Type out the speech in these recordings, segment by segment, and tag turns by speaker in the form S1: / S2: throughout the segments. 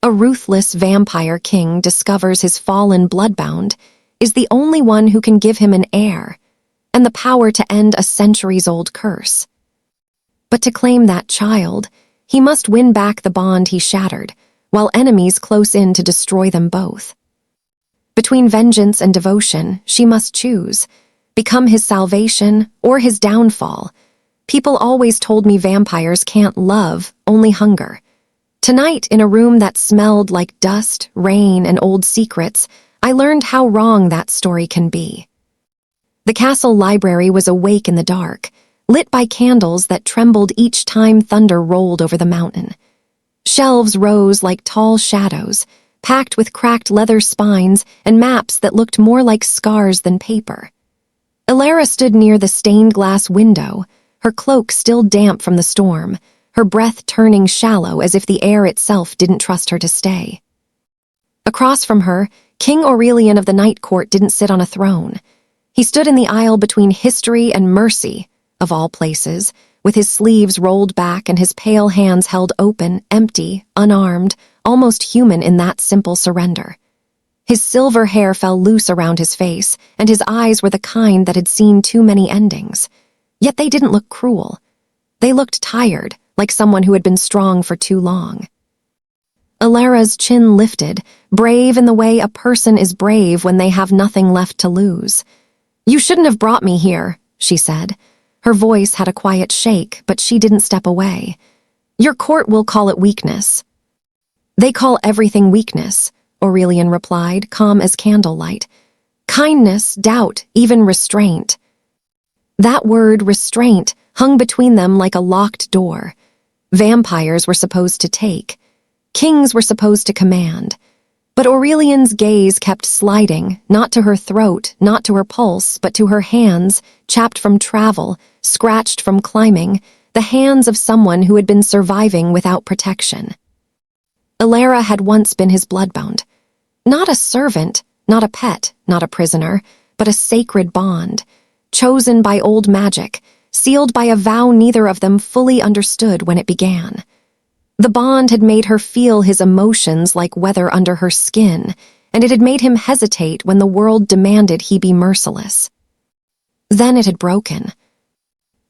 S1: A ruthless vampire king discovers his fallen Bloodbound is the only one who can give him an heir and the power to end a centuries-old curse. But to claim that child, he must win back the bond he shattered, while enemies close in to destroy them both. Between vengeance and devotion, she must choose, become his salvation or his downfall. People always told me vampires can't love, only hunger. Tonight, in a room that smelled like dust, rain, and old secrets, I learned how wrong that story can be. The castle library was awake in the dark, lit by candles that trembled each time thunder rolled over the mountain. Shelves rose like tall shadows, packed with cracked leather spines and maps that looked more like scars than paper. Elara stood near the stained glass window, her cloak still damp from the storm, her breath turning shallow as if the air itself didn't trust her to stay. Across from her, King Aurelian of the Night Court didn't sit on a throne. He stood in the aisle between history and mercy, of all places, with his sleeves rolled back and his pale hands held open, empty, unarmed, almost human in that simple surrender. His silver hair fell loose around his face, and his eyes were the kind that had seen too many endings. Yet they didn't look cruel. They looked tired, like someone who had been strong for too long. Elara's chin lifted, brave in the way a person is brave when they have nothing left to lose. "You shouldn't have brought me here," she said. Her voice had a quiet shake, but she didn't step away. "Your court will call it weakness." "They call everything weakness," Aurelian replied, calm as candlelight. "Kindness, doubt, even restraint." That word, restraint, hung between them like a locked door. Vampires were supposed to take. Kings were supposed to command. But Aurelian's gaze kept sliding, not to her throat, not to her pulse, but to her hands, chapped from travel, scratched from climbing, the hands of someone who had been surviving without protection. Elara had once been his bloodbound. Not a servant, not a pet, not a prisoner, but a sacred bond, chosen by old magic, sealed by a vow neither of them fully understood when it began. The bond had made her feel his emotions like weather under her skin, and it had made him hesitate when the world demanded he be merciless. Then it had broken.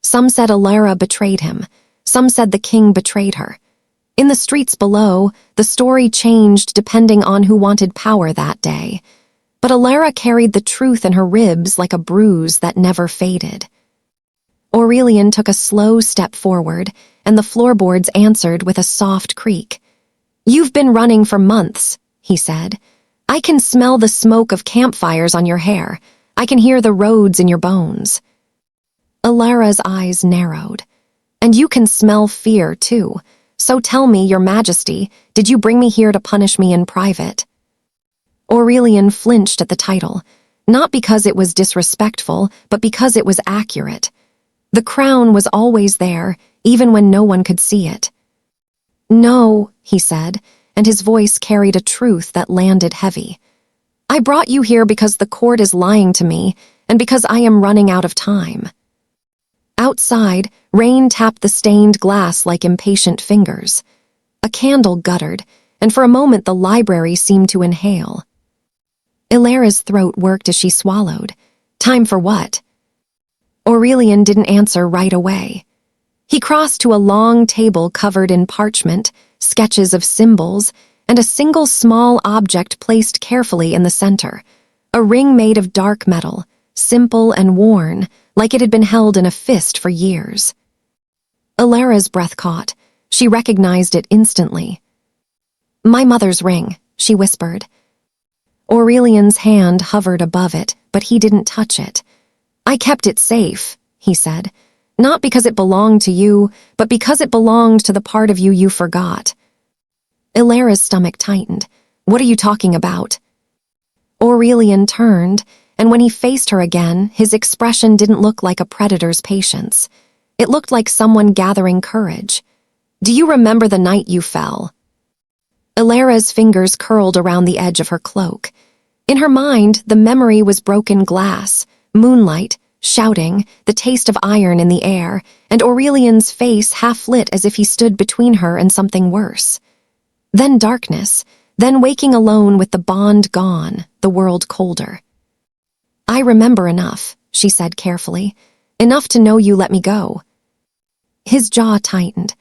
S1: Some said Elara betrayed him. Some said the king betrayed her. In the streets below, the story changed depending on who wanted power that day. But Elara carried the truth in her ribs like a bruise that never faded. Aurelian took a slow step forward, and the floorboards answered with a soft creak. "You've been running for months," he said. "I can smell the smoke of campfires on your hair. I can hear the roads in your bones." Elara's eyes narrowed. "And you can smell fear, too. So tell me, Your Majesty, did you bring me here to punish me in private?" Aurelian flinched at the title, not because it was disrespectful, but because it was accurate. The crown was always there, even when no one could see it. "No," he said, and his voice carried a truth that landed heavy. "I brought you here because the court is lying to me, and because I am running out of time." Outside, rain tapped the stained glass like impatient fingers. A candle guttered, and for a moment the library seemed to inhale. Elara's throat worked as she swallowed. Time for what? Aurelian didn't answer right away. He crossed to a long table covered in parchment, sketches of symbols, and a single small object placed carefully in the center, a ring made of dark metal, simple and worn, like it had been held in a fist for years. Elara's breath caught. She recognized it instantly. "My mother's ring," she whispered. Aurelian's hand hovered above it, but he didn't touch it. "I kept it safe," he said, "not because it belonged to you, but because it belonged to the part of you you forgot." Elara's stomach tightened. "What are you talking about?" Aurelian turned, and when he faced her again, his expression didn't look like a predator's patience. It looked like someone gathering courage. "Do you remember the night you fell?" Elara's fingers curled around the edge of her cloak. In her mind, the memory was broken glass, moonlight, shouting, the taste of iron in the air, and Aurelian's face half lit as if he stood between her and something worse. Then darkness, then waking alone with the bond gone, the world colder. I remember enough, she said carefully. Enough to know you let me go. His jaw tightened.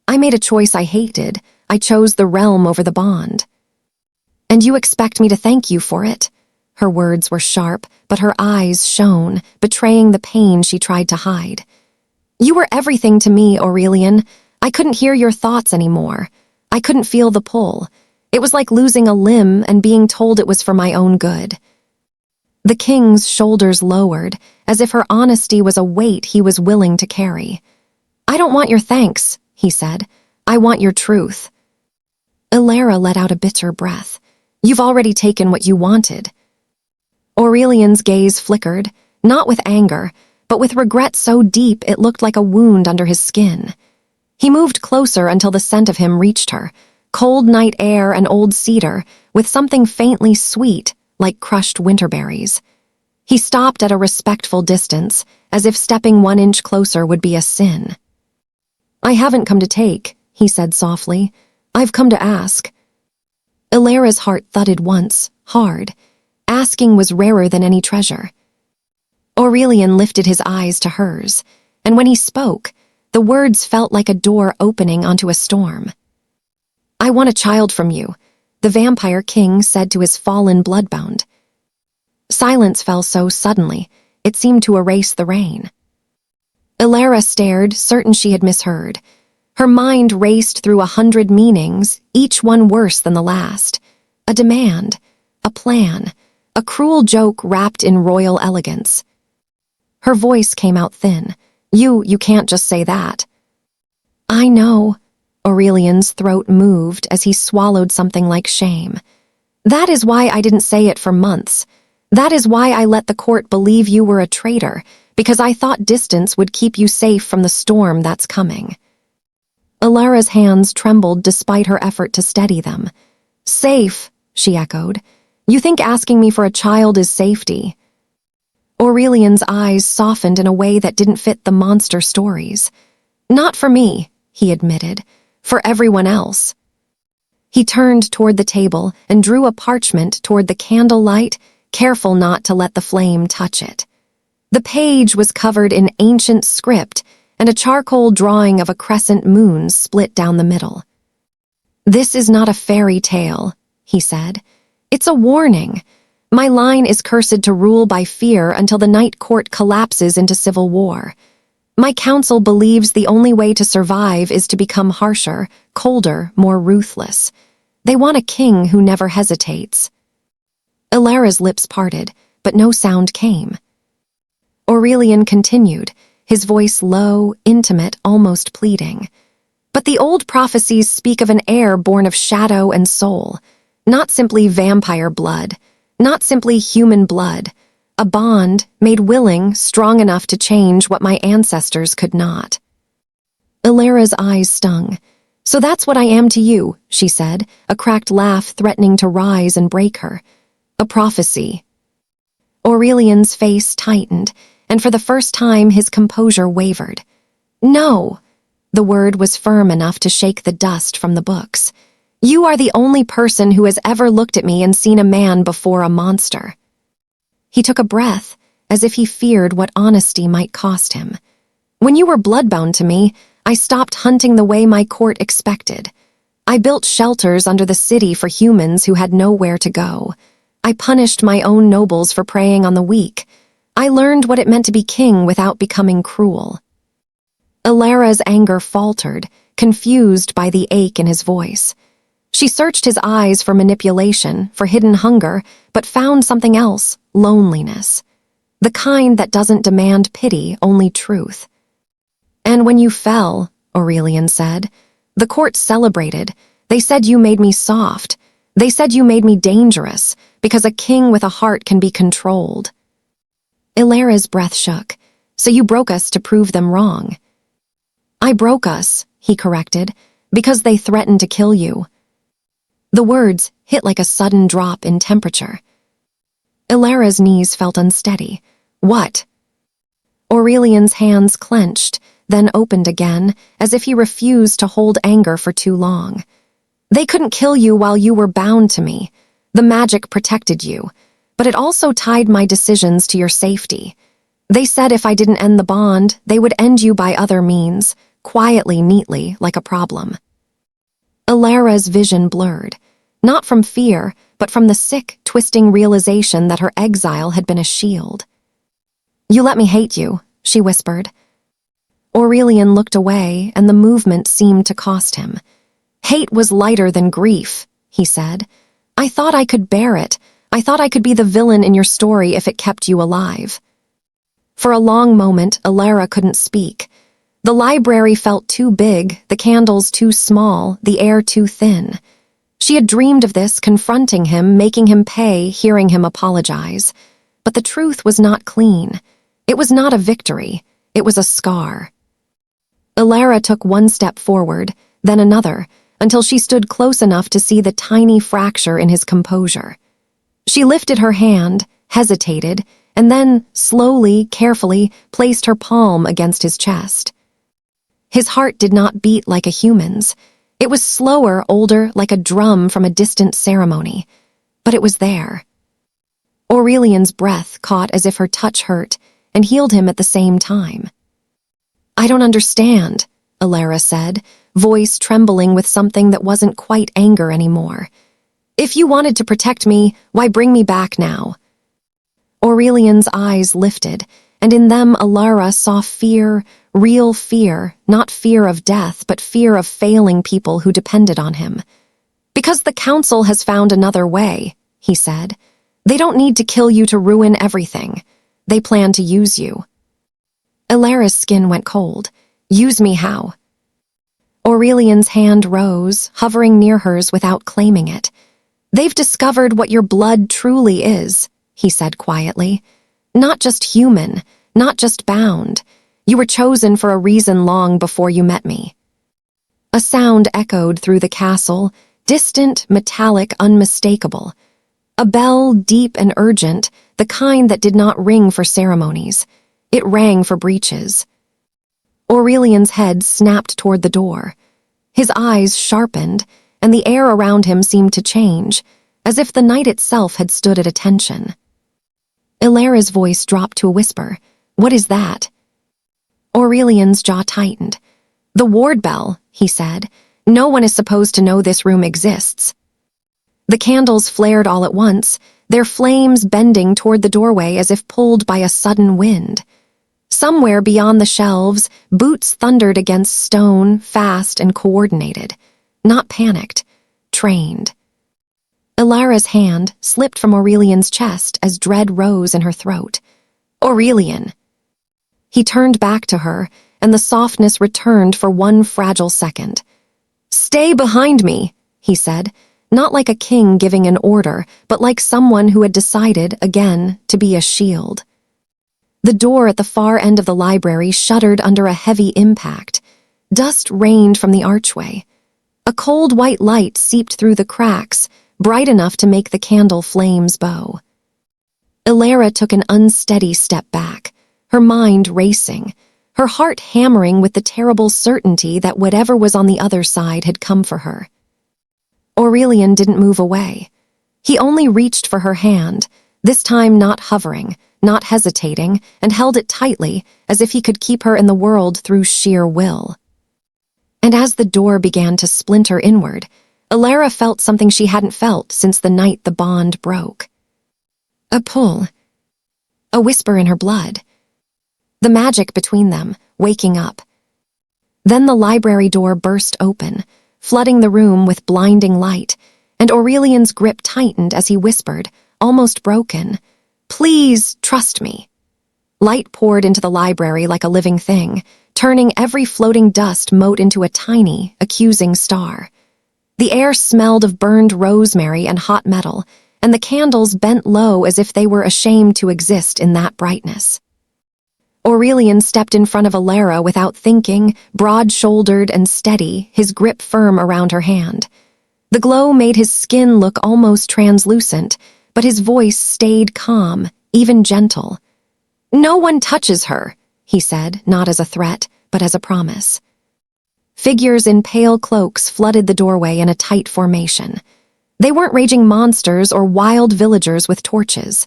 S1: I made a choice I hated. I chose the realm over the bond. And you expect me to thank you for it? Her words were sharp, but her eyes shone, betraying the pain she tried to hide. You were everything to me, Aurelian. I couldn't hear your thoughts anymore. I couldn't feel the pull. It was like losing a limb and being told it was for my own good. The king's shoulders lowered, as if her honesty was a weight he was willing to carry. I don't want your thanks, he said. I want your truth. Elara let out a bitter breath. You've already taken what you wanted. Aurelian's gaze flickered, not with anger, but with regret so deep it looked like a wound under his skin. He moved closer until the scent of him reached her, cold night air and old cedar, with something faintly sweet, like crushed winterberries. He stopped at a respectful distance, as if stepping 1 inch closer would be a sin. I haven't come to take, he said softly. I've come to ask. Elara's heart thudded once, hard. Asking was rarer than any treasure. Aurelian lifted his eyes to hers, and when he spoke, the words felt like a door opening onto a storm. I want a child from you, the vampire king said to his fallen Bloodbound. Silence fell so suddenly, it seemed to erase the rain. Elara stared, certain she had misheard. Her mind raced through 100 meanings, each one worse than the last. A demand, a plan, a cruel joke wrapped in royal elegance. Her voice came out thin. You can't just say that. I know. Aurelian's throat moved as he swallowed something like shame. That is why I didn't say it for months. That is why I let the court believe you were a traitor, because I thought distance would keep you safe from the storm that's coming. Elara's hands trembled despite her effort to steady them. Safe, she echoed. You think asking me for a child is safety? Aurelian's eyes softened in a way that didn't fit the monster stories. Not for me, he admitted. For everyone else. He turned toward the table and drew a parchment toward the candlelight, careful not to let the flame touch it. The page was covered in ancient script, and a charcoal drawing of a crescent moon split down the middle. This is not a fairy tale, he said. It's a warning. My line is cursed to rule by fear until the night court collapses into civil war. My council believes the only way to survive is to become harsher, colder, more ruthless. They want a king who never hesitates. Elara's lips parted, but no sound came. Aurelian continued, his voice low, intimate, almost pleading. But the old prophecies speak of an heir born of shadow and soul, not simply vampire blood, not simply human blood, a bond made willing, strong enough to change what my ancestors could not. Elara's eyes stung. So that's what I am to you, she said, a cracked laugh threatening to rise and break her. A prophecy. Aurelian's face tightened, and for the first time his composure wavered. No. The word was firm enough to shake the dust from the books. You are the only person who has ever looked at me and seen a man before a monster. He took a breath, as if he feared what honesty might cost him. When you were bloodbound to me, I stopped hunting the way my court expected. I built shelters under the city for humans who had nowhere to go. I punished my own nobles for preying on the weak. I learned what it meant to be king without becoming cruel. Elara's anger faltered, confused by the ache in his voice. She searched his eyes for manipulation, for hidden hunger, but found something else, loneliness. The kind that doesn't demand pity, only truth. And when you fell, Aurelian said, the court celebrated. They said you made me soft. They said you made me dangerous, because a king with a heart can be controlled. Elara's breath shook. So you broke us to prove them wrong. I broke us, he corrected, because they threatened to kill you. The words hit like a sudden drop in temperature. Elara's knees felt unsteady. What? Aurelian's hands clenched, then opened again, as if he refused to hold anger for too long. They couldn't kill you while you were bound to me. The magic protected you, but it also tied my decisions to your safety. They said if I didn't end the bond, they would end you by other means, quietly, neatly, like a problem. Elara's vision blurred, not from fear, but from the sick, twisting realization that her exile had been a shield. "You let me hate you," she whispered. Aurelian looked away, and the movement seemed to cost him. "Hate was lighter than grief," he said. "I thought I could bear it. I thought I could be the villain in your story if it kept you alive." For a long moment, Elara couldn't speak. The library felt too big, the candles too small, the air too thin. She had dreamed of this, confronting him, making him pay, hearing him apologize. But the truth was not clean. It was not a victory. It was a scar. Elara took one step forward, then another, until she stood close enough to see the tiny fracture in his composure. She lifted her hand, hesitated, and then, slowly, carefully, placed her palm against his chest. His heart did not beat like a human's. It was slower, older, like a drum from a distant ceremony. But it was there. Aurelian's breath caught as if her touch hurt, and healed him at the same time. "I don't understand," Elara said, voice trembling with something that wasn't quite anger anymore. "If you wanted to protect me, why bring me back now?" Aurelian's eyes lifted, and in them Elara saw fear, real fear, not fear of death, but fear of failing people who depended on him. "Because the council has found another way," he said. "They don't need to kill you to ruin everything. They plan to use you." Elara's skin went cold. "Use me how?" Aurelian's hand rose, hovering near hers without claiming it. "They've discovered what your blood truly is," he said quietly. "Not just human, not just bound. You were chosen for a reason long before you met me." A sound echoed through the castle, distant, metallic, unmistakable. A bell, deep and urgent, the kind that did not ring for ceremonies. It rang for breaches. Aurelian's head snapped toward the door. His eyes sharpened, and the air around him seemed to change, as if the night itself had stood at attention. Elara's voice dropped to a whisper. "What is that?" Aurelian's jaw tightened. "The ward bell," he said. "No one is supposed to know this room exists." The candles flared all at once, their flames bending toward the doorway as if pulled by a sudden wind. Somewhere beyond the shelves, boots thundered against stone, fast and coordinated. Not panicked, trained. Elara's hand slipped from Aurelian's chest as dread rose in her throat. "Aurelian!" He turned back to her, and the softness returned for one fragile second. "Stay behind me," he said, not like a king giving an order, but like someone who had decided, again, to be a shield. The door at the far end of the library shuddered under a heavy impact. Dust rained from the archway. A cold white light seeped through the cracks, bright enough to make the candle flames bow. Elara took an unsteady step back, her mind racing, her heart hammering with the terrible certainty that whatever was on the other side had come for her. Aurelian didn't move away. He only reached for her hand, this time not hovering, not hesitating, and held it tightly, as if he could keep her in the world through sheer will. And as the door began to splinter inward, Elara felt something she hadn't felt since the night the bond broke. A pull. A whisper in her blood. The magic between them, waking up. Then the library door burst open, flooding the room with blinding light, and Aurelian's grip tightened as he whispered, almost broken, "Please, trust me." Light poured into the library like a living thing, turning every floating dust mote into a tiny, accusing star. The air smelled of burned rosemary and hot metal, and the candles bent low as if they were ashamed to exist in that brightness. Aurelian stepped in front of Elara without thinking, broad-shouldered and steady, his grip firm around her hand. The glow made his skin look almost translucent, but his voice stayed calm, even gentle. "No one touches her," he said, not as a threat, but as a promise. Figures in pale cloaks flooded the doorway in a tight formation. They weren't raging monsters or wild villagers with torches.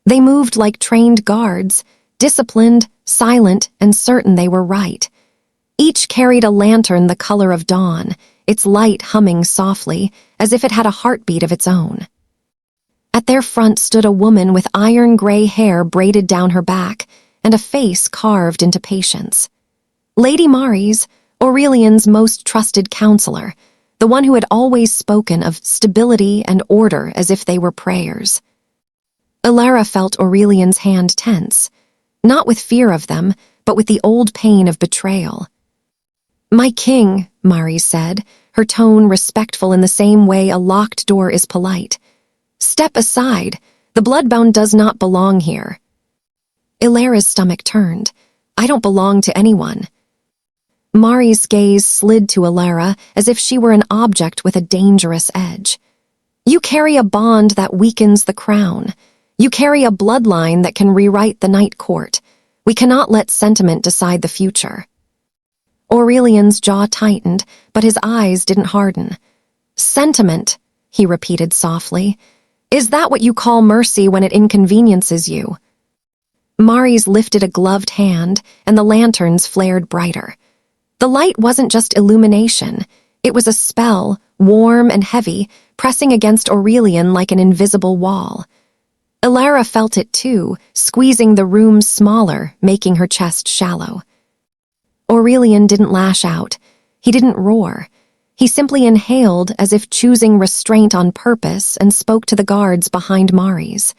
S1: They moved like trained guards, disciplined, silent, and certain they were right. Each carried a lantern the color of dawn, its light humming softly, as if it had a heartbeat of its own. At their front stood a woman with iron-gray hair braided down her back and a face carved into patience. Lady Maris, Aurelian's most trusted counselor, the one who had always spoken of stability and order as if they were prayers. Elara felt Aurelian's hand tense, not with fear of them, but with the old pain of betrayal. "My king," Maris said, her tone respectful in the same way a locked door is polite. "Step aside. The Bloodbound does not belong here." Elara's stomach turned. "I don't belong to anyone." Maris' gaze slid to Elara as if she were an object with a dangerous edge. "You carry a bond that weakens the crown. You carry a bloodline that can rewrite the Night Court. We cannot let sentiment decide the future." Aurelian's jaw tightened, but his eyes didn't harden. "Sentiment," he repeated softly. "Is that what you call mercy when it inconveniences you?" Maris lifted a gloved hand, and the lanterns flared brighter. The light wasn't just illumination. It was a spell, warm and heavy, pressing against Aurelian like an invisible wall. Elara felt it too, squeezing the room smaller, making her chest shallow. Aurelian didn't lash out. He didn't roar. He simply inhaled as if choosing restraint on purpose and spoke to the guards behind Maris.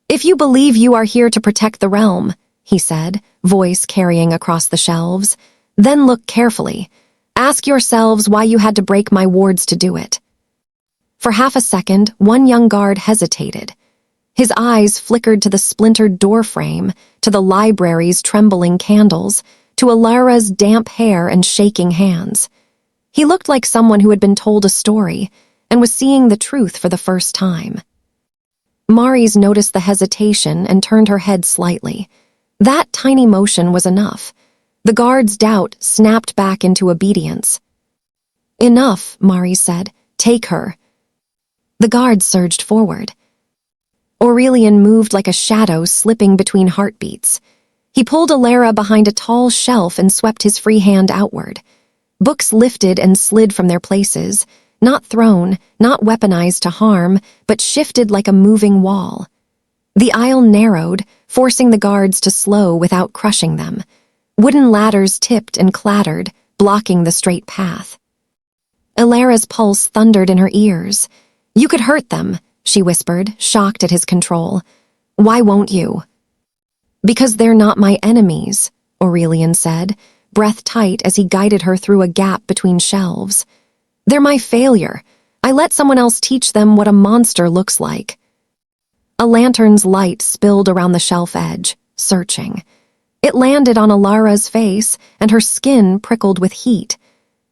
S1: "If you believe you are here to protect the realm," he said, voice carrying across the shelves, "then look carefully. Ask yourselves why you had to break my wards to do it." For half a second, one young guard hesitated. His eyes flickered to the splintered doorframe, to the library's trembling candles, to Elara's damp hair and shaking hands. He looked like someone who had been told a story and was seeing the truth for the first time. Maris noticed the hesitation and turned her head slightly. That tiny motion was enough. The guard's doubt snapped back into obedience. "Enough," Maris said. "Take her." The guard surged forward. Aurelian moved like a shadow slipping between heartbeats. He pulled Elara behind a tall shelf and swept his free hand outward. Books lifted and slid from their places, not thrown, not weaponized to harm, but shifted like a moving wall. The aisle narrowed, forcing the guards to slow without crushing them. Wooden ladders tipped and clattered, blocking the straight path. Elara's pulse thundered in her ears. "You could hurt them," she whispered, shocked at his control. "Why won't you?" "Because they're not my enemies," Aurelian said, breath tight as he guided her through a gap between shelves. "They're my failure. I let someone else teach them what a monster looks like." A lantern's light spilled around the shelf edge, searching. It landed on Elara's face, and her skin prickled with heat.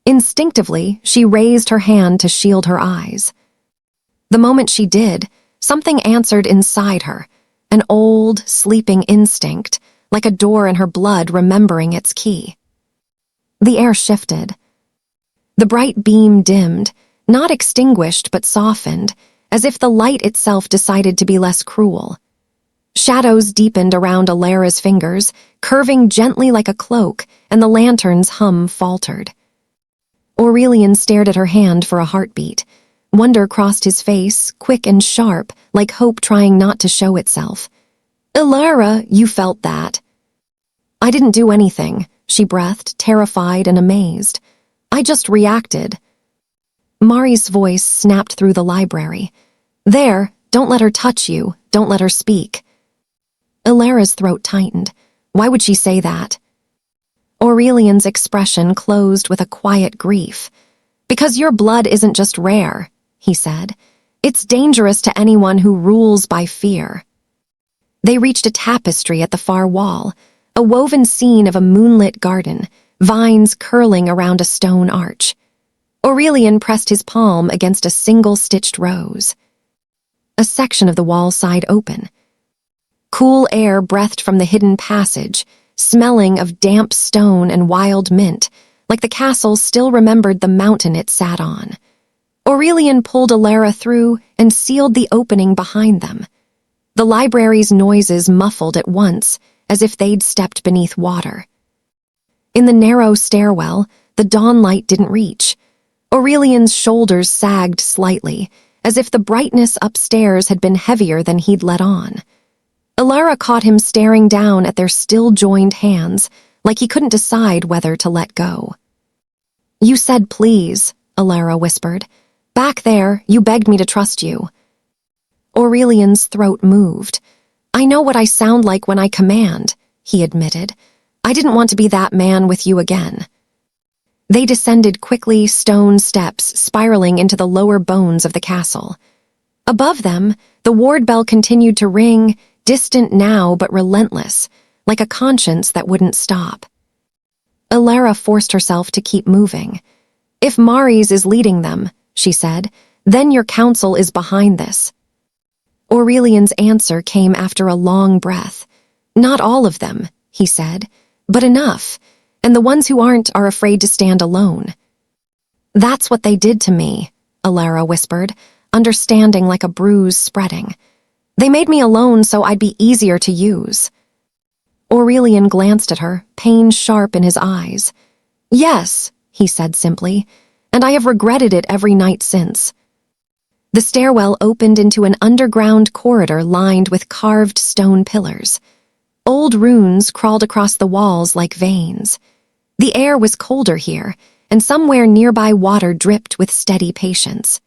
S1: Instinctively, she raised her hand to shield her eyes. The moment she did, something answered inside her, an old, sleeping instinct, like a door in her blood remembering its key. The air shifted. The bright beam dimmed, not extinguished but softened, as if the light itself decided to be less cruel. Shadows deepened around Elara's fingers, curving gently like a cloak, and the lantern's hum faltered. Aurelian stared at her hand for a heartbeat. Wonder crossed his face, quick and sharp, like hope trying not to show itself. "Elara, you felt that." "I didn't do anything," she breathed, terrified and amazed. "I just reacted." Mari's voice snapped through the library. "There, don't let her touch you, don't let her speak." Elara's throat tightened. Why would she say that? Aurelian's expression closed with a quiet grief. "Because your blood isn't just rare," he said. "It's dangerous to anyone who rules by fear." They reached a tapestry at the far wall, a woven scene of a moonlit garden, vines curling around a stone arch. Aurelian pressed his palm against a single-stitched rose. A section of the wall sighed open. Cool air breathed from the hidden passage, smelling of damp stone and wild mint, like the castle still remembered the mountain it sat on. Aurelian pulled Elara through and sealed the opening behind them. The library's noises muffled at once, as if they'd stepped beneath water. In the narrow stairwell, the dawnlight didn't reach. Aurelian's shoulders sagged slightly, as if the brightness upstairs had been heavier than he'd let on. Elara caught him staring down at their still-joined hands, like he couldn't decide whether to let go. "You said please," Elara whispered. "Back there, you begged me to trust you." Aurelian's throat moved. "I know what I sound like when I command," he admitted. "I didn't want to be that man with you again." They descended quickly, stone steps spiraling into the lower bones of the castle. Above them, the ward bell continued to ring, distant now but relentless, like a conscience that wouldn't stop. Elara forced herself to keep moving. "If Maris is leading them," she said, "then your council is behind this." Aurelian's answer came after a long breath. "Not all of them," he said, "but enough, and the ones who aren't are afraid to stand alone." "That's what they did to me," Elara whispered, understanding like a bruise spreading. "They made me alone so I'd be easier to use." Aurelian glanced at her, pain sharp in his eyes. "Yes," he said simply, "and I have regretted it every night since." The stairwell opened into an underground corridor lined with carved stone pillars. Old runes crawled across the walls like veins. The air was colder here, and somewhere nearby water dripped with steady patience.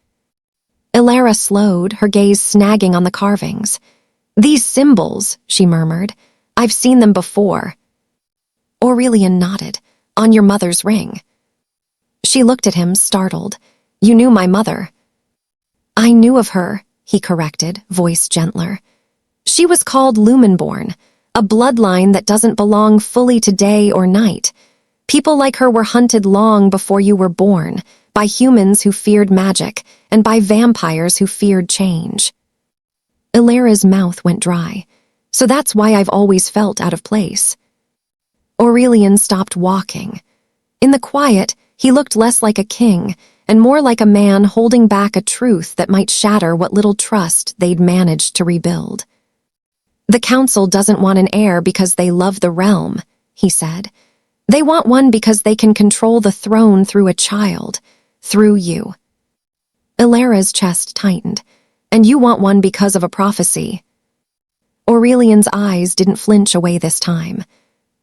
S1: Elara slowed, her gaze snagging on the carvings. "These symbols," she murmured, "I've seen them before." Aurelian nodded. "On your mother's ring." She looked at him, startled. "You knew my mother." "I knew of her," he corrected, voice gentler. "She was called Lumenborn, a bloodline that doesn't belong fully to day or night. People like her were hunted long before you were born, by humans who feared magic, and by vampires who feared change." Elara's mouth went dry. "So that's why I've always felt out of place." Aurelian stopped walking. In the quiet, he looked less like a king, and more like a man holding back a truth that might shatter what little trust they'd managed to rebuild. "The council doesn't want an heir because they love the realm," he said. "They want one because they can control the throne through a child, through you." Elara's chest tightened. "And you want one because of a prophecy." Aurelian's eyes didn't flinch away this time.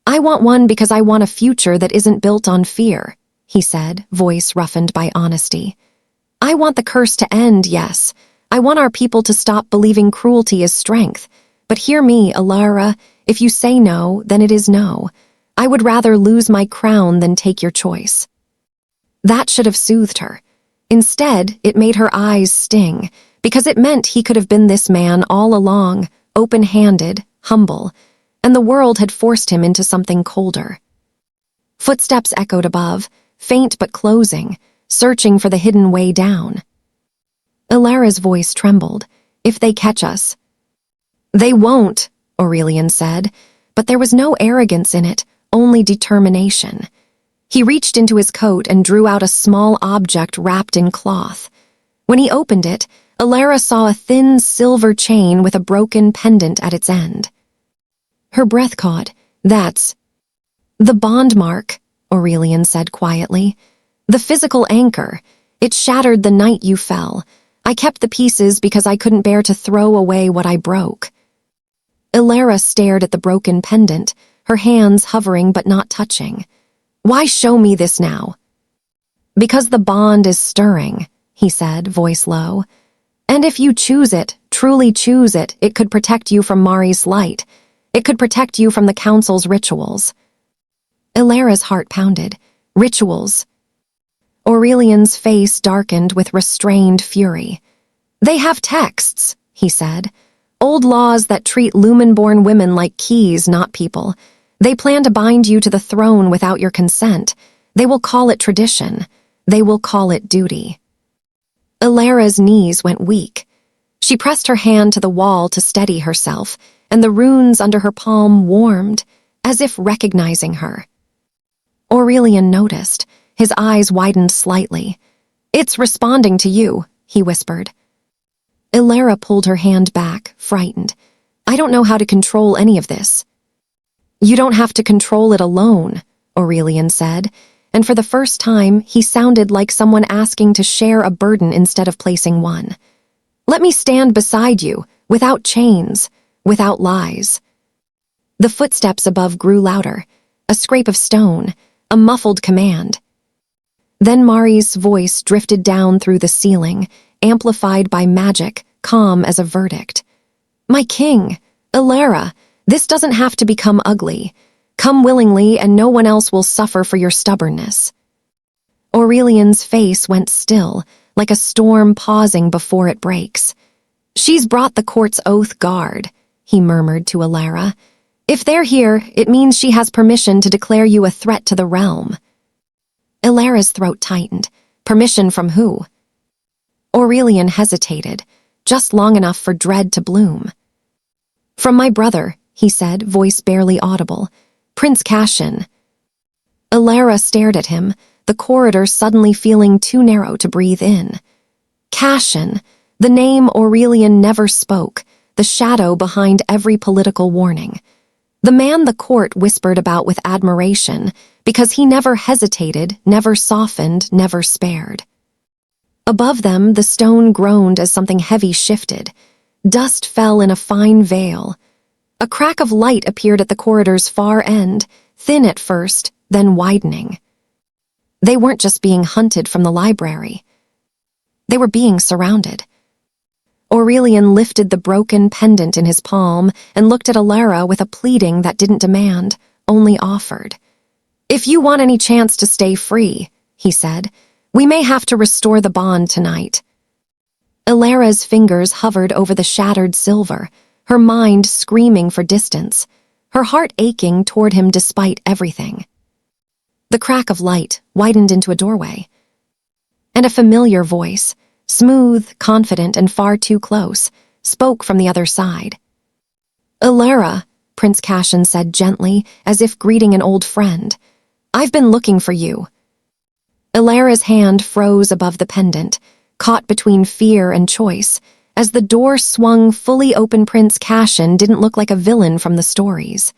S1: "I want one because I want a future that isn't built on fear," he said, voice roughened by honesty. "I want the curse to end, yes. I want our people to stop believing cruelty is strength. But hear me, Elara, if you say no, then it is no. I would rather lose my crown than take your choice." That should have soothed her. Instead, it made her eyes sting, because it meant he could have been this man all along, open-handed, humble, and the world had forced him into something colder. Footsteps echoed above, faint but closing, searching for the hidden way down. Elara's voice trembled. "If they catch us." "They won't," Aurelian said, but there was no arrogance in it, only determination. He reached into his coat and drew out a small object wrapped in cloth. When he opened it, Elara saw a thin silver chain with a broken pendant at its end. Her breath caught. "That's the bond mark," Aurelian said quietly. "The physical anchor. It shattered the night you fell. I kept the pieces because I couldn't bear to throw away what I broke." Elara stared at the broken pendant, her hands hovering but not touching. "Why show me this now?" "Because the bond is stirring," he said, voice low. "And if you choose it, truly choose it, it could protect you from Mari's light. It could protect you from the council's rituals." Elara's heart pounded. "Rituals?" Aurelian's face darkened with restrained fury. "They have texts," he said. "Old laws that treat Lumenborn women like keys, not people. They plan to bind you to the throne without your consent. They will call it tradition. They will call it duty." Elara's knees went weak. She pressed her hand to the wall to steady herself, and the runes under her palm warmed, as if recognizing her. Aurelian noticed. His eyes widened slightly. "It's responding to you," he whispered. Elara pulled her hand back, frightened. "I don't know how to control any of this." "You don't have to control it alone," Aurelian said, and for the first time he sounded like someone asking to share a burden instead of placing one. "Let me stand beside you, without chains, without lies." The footsteps above grew louder, a scrape of stone, a muffled command. Then Mari's voice drifted down through the ceiling, amplified by magic, calm as a verdict. "My king, Elara, this doesn't have to become ugly. Come willingly and no one else will suffer for your stubbornness." Aurelian's face went still, like a storm pausing before it breaks. "She's brought the court's oath guard," he murmured to Elara. "If they're here, it means she has permission to declare you a threat to the realm." Elara's throat tightened. Permission from who? Aurelian hesitated, just long enough for dread to bloom. "From my brother," he said, voice barely audible. "Prince Cashion." Elara stared at him, the corridor suddenly feeling too narrow to breathe in. Cashion, the name Aurelian never spoke, the shadow behind every political warning. The man the court whispered about with admiration, because he never hesitated, never softened, never spared. Above them, the stone groaned as something heavy shifted. Dust fell in a fine veil. A crack of light appeared at the corridor's far end, thin at first, then widening. They weren't just being hunted from the library. They were being surrounded. Aurelian lifted the broken pendant in his palm and looked at Elara with a pleading that didn't demand, only offered. "If you want any chance to stay free," he said, "we may have to restore the bond tonight." Elara's fingers hovered over the shattered silver, her mind screaming for distance, her heart aching toward him despite everything. The crack of light widened into a doorway, and a familiar voice, smooth, confident, and far too close, spoke from the other side. "Elara," Prince Cashion said gently, as if greeting an old friend, "I've been looking for you." Elara's hand froze above the pendant, caught between fear and choice. As the door swung fully open, Prince Cashion didn't look like a villain from the stories.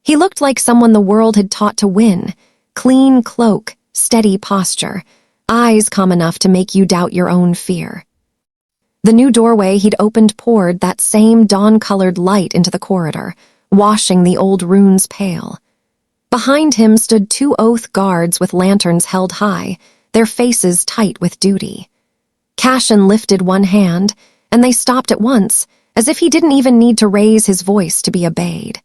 S1: He looked like someone the world had taught to win, clean cloak, steady posture, eyes calm enough to make you doubt your own fear. The new doorway he'd opened poured that same dawn-colored light into the corridor, washing the old runes pale. Behind him stood 2 oath guards with lanterns held high, their faces tight with duty. Cashion lifted one hand, and they stopped at once, as if he didn't even need to raise his voice to be obeyed.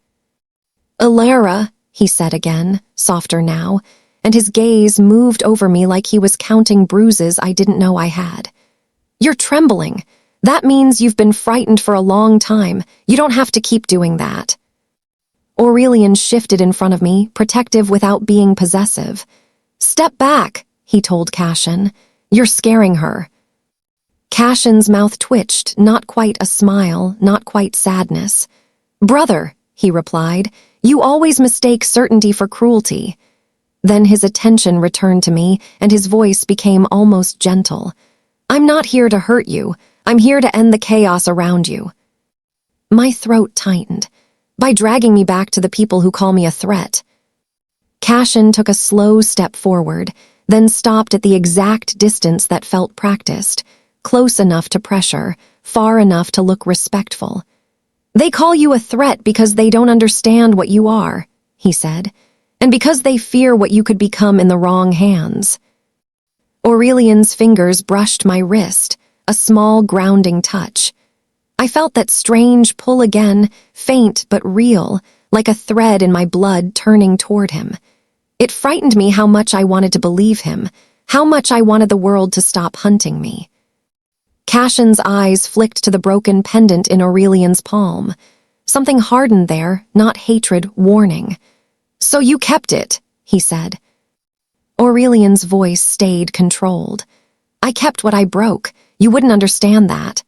S1: "Elara," he said again, softer now, and his gaze moved over me like he was counting bruises I didn't know I had. "You're trembling. That means you've been frightened for a long time. You don't have to keep doing that." Aurelian shifted in front of me, protective without being possessive. "Step back," he told Cashion. "You're scaring her." Cashion's mouth twitched, not quite a smile, not quite sadness. "Brother," he replied, "you always mistake certainty for cruelty." Then his attention returned to me, and his voice became almost gentle. "I'm not here to hurt you. I'm here to end the chaos around you." My throat tightened. "By dragging me back to the people who call me a threat." Cashion took a slow step forward, then stopped at the exact distance that felt practiced, close enough to pressure, far enough to look respectful. "They call you a threat because they don't understand what you are," he said, "and because they fear what you could become in the wrong hands." Aurelian's fingers brushed my wrist, a small grounding touch. I felt that strange pull again, faint but real, like a thread in my blood turning toward him. It frightened me how much I wanted to believe him, how much I wanted the world to stop hunting me. Cashion's eyes flicked to the broken pendant in Aurelian's palm. Something hardened there, not hatred, warning. "So you kept it," he said. Aurelian's voice stayed controlled. "I kept what I broke. You wouldn't understand that."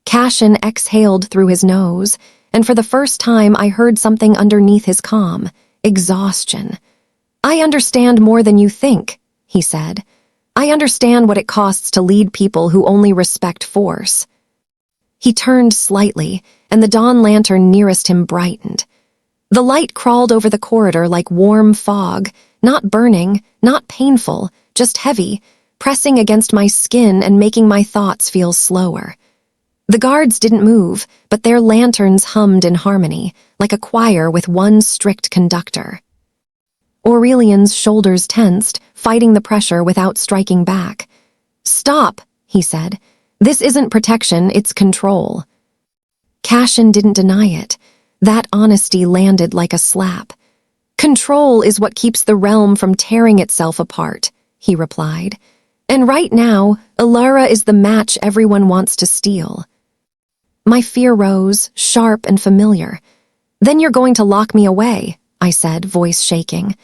S1: Cashion exhaled through his nose, and for the first time I heard something underneath his calm: exhaustion. I understand more than you think, he said. I understand what it costs to lead people who only respect force. He turned slightly, and the dawn lantern nearest him brightened. The light crawled over the corridor like warm fog, not burning, not painful, just heavy, pressing against my skin and making my thoughts feel slower. The guards didn't move, but their lanterns hummed in harmony, like a choir with one strict conductor. Aurelian's shoulders tensed, fighting the pressure without striking back. "Stop," he said. "This isn't protection, it's control." Cashion didn't deny it. That honesty landed like a slap. "Control is what keeps the realm from tearing itself apart," he replied. "And right now, Elara is the match everyone wants to steal." My fear rose, sharp and familiar. "Then you're going to lock me away," I said, voice shaking.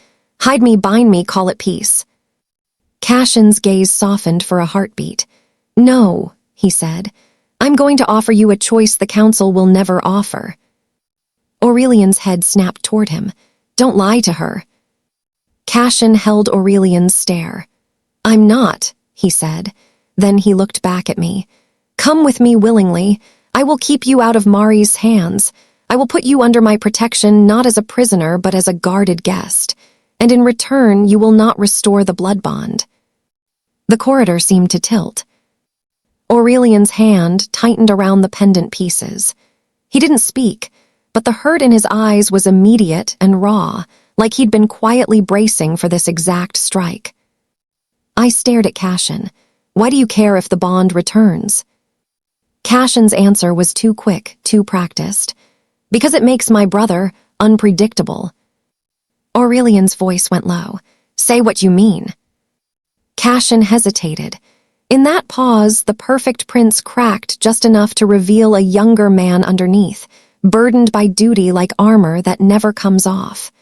S1: "Hide me, bind me, call it peace." Cashion's gaze softened for a heartbeat. "No," he said. "I'm going to offer you a choice the council will never offer." Aurelian's head snapped toward him. "Don't lie to her." Cashion held Aurelian's stare. "I'm not," he said. Then he looked back at me. "Come with me willingly. I will keep you out of Mari's hands. I will put you under my protection not as a prisoner but as a guarded guest. And in return, you will not restore the Bloodbond." The corridor seemed to tilt. Aurelian's hand tightened around the pendant pieces. He didn't speak, but the hurt in his eyes was immediate and raw, like he'd been quietly bracing for this exact strike. I stared at Cashion. "Why do you care if the bond returns?" Cashion's answer was too quick, too practiced. "Because it makes my brother unpredictable." Aurelian's voice went low. "Say what you mean." Cashion hesitated. In that pause, the perfect prince cracked just enough to reveal a younger man underneath, burdened by duty like armor that never comes off.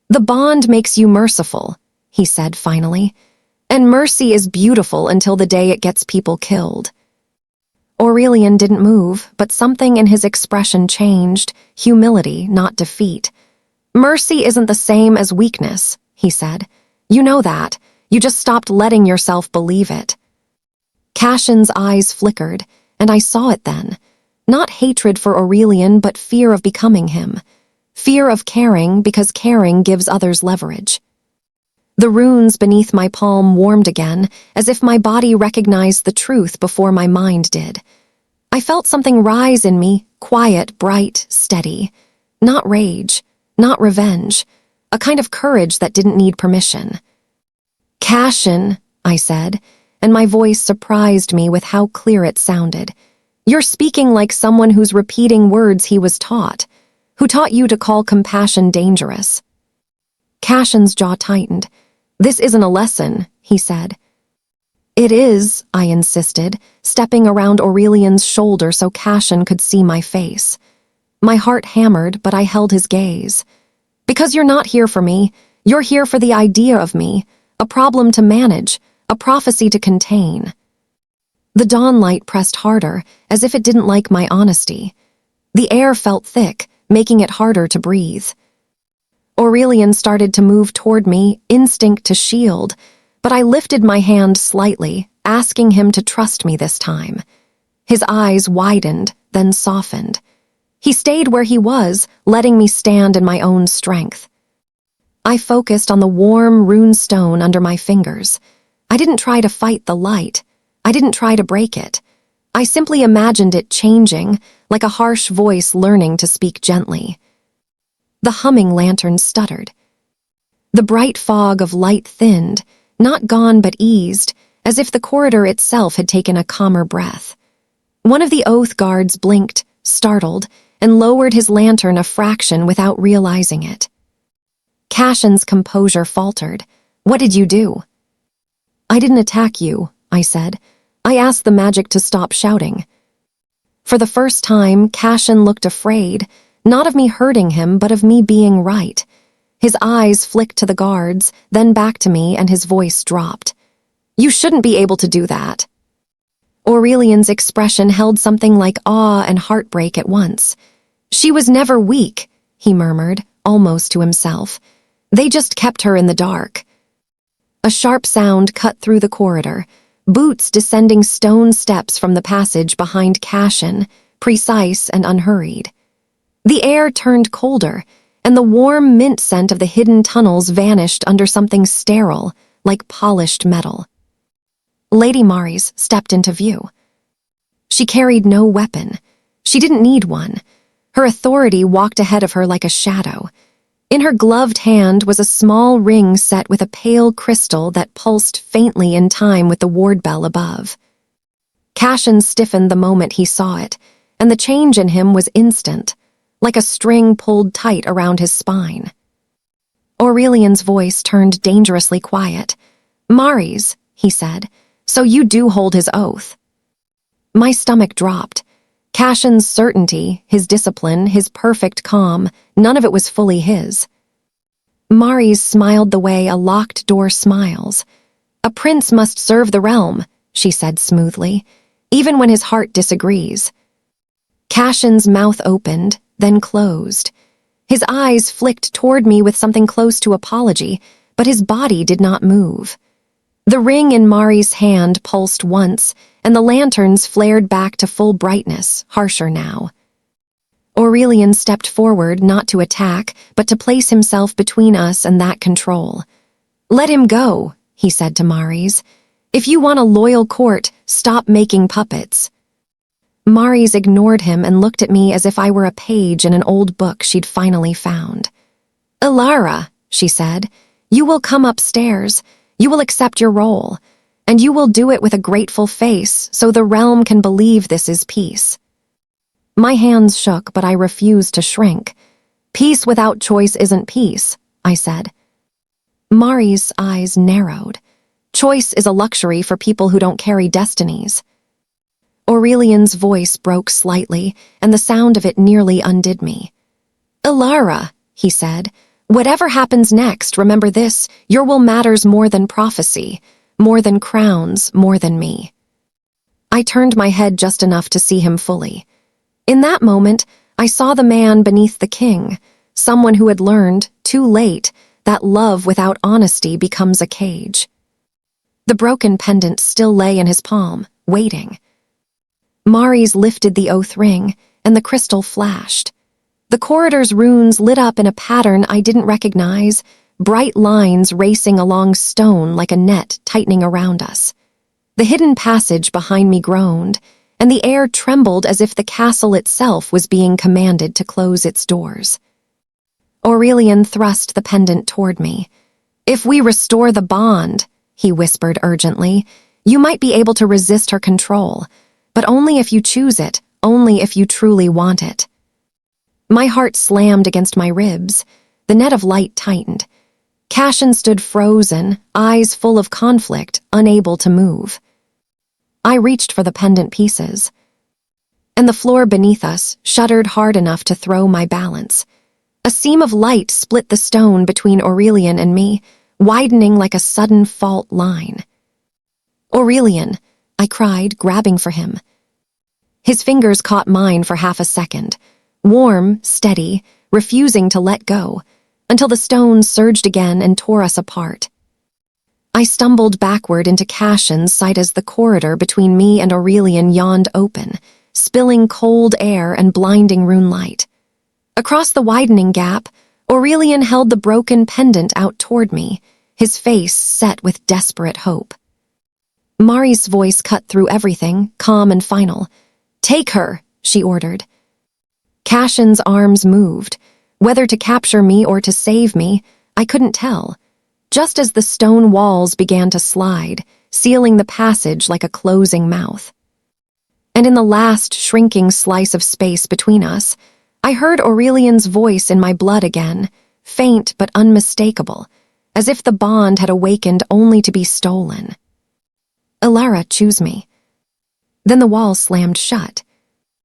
S1: "The bond makes you merciful," he said finally. "And mercy is beautiful until the day it gets people killed." Aurelian didn't move, but something in his expression changed, humility, not defeat. "Mercy isn't the same as weakness," he said. "You know that. You just stopped letting yourself believe it." Cashion's eyes flickered, and I saw it then. Not hatred for Aurelian, but fear of becoming him. Fear of caring because caring gives others leverage. The runes beneath my palm warmed again, as if my body recognized the truth before my mind did. I felt something rise in me, quiet, bright, steady. Not rage, not revenge, a kind of courage that didn't need permission. "Cashion," I said, and my voice surprised me with how clear it sounded. "You're speaking like someone who's repeating words he was taught. Who taught you to call compassion dangerous?" Cashion's jaw tightened. "This isn't a lesson," he said. "It is," I insisted, stepping around Aurelian's shoulder so Cashion could see my face. My heart hammered, but I held his gaze. "Because you're not here for me. You're here for the idea of me, a problem to manage, a prophecy to contain." The dawnlight pressed harder, as if it didn't like my honesty. The air felt thick, making it harder to breathe. Aurelian started to move toward me, instinct to shield, but I lifted my hand slightly, asking him to trust me this time. His eyes widened, then softened. He stayed where he was, letting me stand in my own strength. I focused on the warm rune stone under my fingers. I didn't try to fight the light. I didn't try to break it. I simply imagined it changing, like a harsh voice learning to speak gently. The humming lantern stuttered. The bright fog of light thinned, not gone but eased, as if the corridor itself had taken a calmer breath. One of the oath guards blinked, startled, and lowered his lantern a fraction without realizing it. Cashion's composure faltered. "What did you do?" "I didn't attack you," I said. "I asked the magic to stop shouting." For the first time, Cashion looked afraid, not of me hurting him, but of me being right. His eyes flicked to the guards, then back to me, and his voice dropped. "You shouldn't be able to do that." Aurelian's expression held something like awe and heartbreak at once. "She was never weak," he murmured, almost to himself. They just kept her in the dark. A sharp sound cut through the corridor, boots descending stone steps from the passage behind Cashion, precise and unhurried. The air turned colder, and the warm mint scent of the hidden tunnels vanished under something sterile, like polished metal. Lady Maris stepped into view. She carried no weapon. She didn't need one. Her authority walked ahead of her like a shadow. In her gloved hand was a small ring set with a pale crystal that pulsed faintly in time with the ward bell above. Cashion stiffened the moment he saw it, and the change in him was instant, like a string pulled tight around his spine. Aurelian's voice turned dangerously quiet. "Maris," he said, "so you do hold his oath." My stomach dropped. Cashion's certainty, his discipline, his perfect calm, none of it was fully his. Maris smiled the way a locked door smiles. "A prince must serve the realm," she said smoothly, "even when his heart disagrees." Cashion's mouth opened, then closed. His eyes flicked toward me with something close to apology, but his body did not move. The ring in Mari's hand pulsed once, and the lanterns flared back to full brightness, harsher now. Aurelian stepped forward, not to attack, but to place himself between us and that control. "Let him go," he said to Maris. "If you want a loyal court, stop making puppets." Maris ignored him and looked at me as if I were a page in an old book she'd finally found. "Elara," she said, "you will come upstairs. You will accept your role, and you will do it with a grateful face so the realm can believe this is peace." My hands shook, but I refused to shrink. "Peace without choice isn't peace," I said. Mari's eyes narrowed. "Choice is a luxury for people who don't carry destinies." Aurelian's voice broke slightly, and the sound of it nearly undid me. "Elara," he said, "whatever happens next, remember this: your will matters more than prophecy, more than crowns, more than me." I turned my head just enough to see him fully. In that moment, I saw the man beneath the king, someone who had learned, too late, that love without honesty becomes a cage. The broken pendant still lay in his palm, waiting. Maris lifted the oath ring, and the crystal flashed. The corridor's runes lit up in a pattern I didn't recognize, bright lines racing along stone like a net tightening around us. The hidden passage behind me groaned, and the air trembled as if the castle itself was being commanded to close its doors. Aurelian thrust the pendant toward me. "If we restore the bond," he whispered urgently, "you might be able to resist her control, but only if you choose it, only if you truly want it." My heart slammed against my ribs. The net of light tightened. Cashion stood frozen, eyes full of conflict, unable to move. I reached for the pendant pieces, and the floor beneath us shuddered hard enough to throw my balance. A seam of light split the stone between Aurelian and me, widening like a sudden fault line. "Aurelian," I cried, grabbing for him. His fingers caught mine for half a second, warm, steady, refusing to let go, until the stone surged again and tore us apart. I stumbled backward into Cashion's sight as the corridor between me and Aurelian yawned open, spilling cold air and blinding rune light. Across the widening gap, Aurelian held the broken pendant out toward me, his face set with desperate hope. Mari's voice cut through everything, calm and final. "Take her," she ordered. Cashion's arms moved. Whether to capture me or to save me, I couldn't tell. Just as the stone walls began to slide, sealing the passage like a closing mouth. And in the last shrinking slice of space between us, I heard Aurelian's voice in my blood again, faint but unmistakable, as if the bond had awakened only to be stolen. "Elara, choose me." Then the wall slammed shut.